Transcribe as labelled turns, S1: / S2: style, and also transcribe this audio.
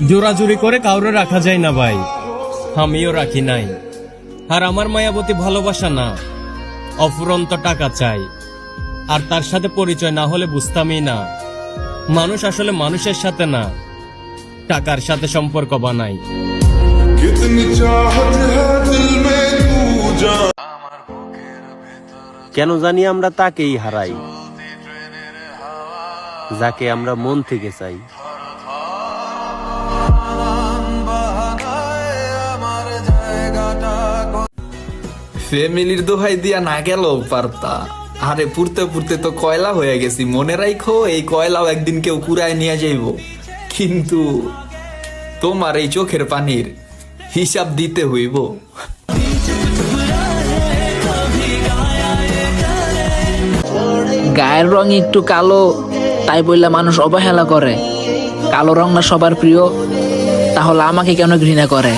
S1: জোরাজুরি করে কাউরে রাখা যায় না ভাই, আমিও রাখি নাই। আর আমার মায়াবতী ভালোবাসা না, অফুরন্ত টাকা চাই। আর তার সাথে পরিচয় না হলে বুঝতামই না মানুষ আসলে মানুষের সাথে না, টাকার সাথে সম্পর্ক বানাই।
S2: কেন জানি আমরা তাকেই হারাই যাকে আমরা মন থেকে চাই।
S3: ফ্যামিলির দোহাই দিয়া না গেলেও পারতা। আরে পুড়তে পুড়তে তো কয়লা হয়ে গেছি, মনে রাখো এই কয়লাও একদিন কেউ কুড়ায় নিয়ে যাইব। কিন্তু তোমার এই চোখের পানির হিসাব দিতে হইব।
S4: গায়ের রং একটু কালো তাই বললে মানুষ অবহেলা করে। কালো রং না সবার প্রিয়, তাহলে আমাকে কেন ঘৃণা করে?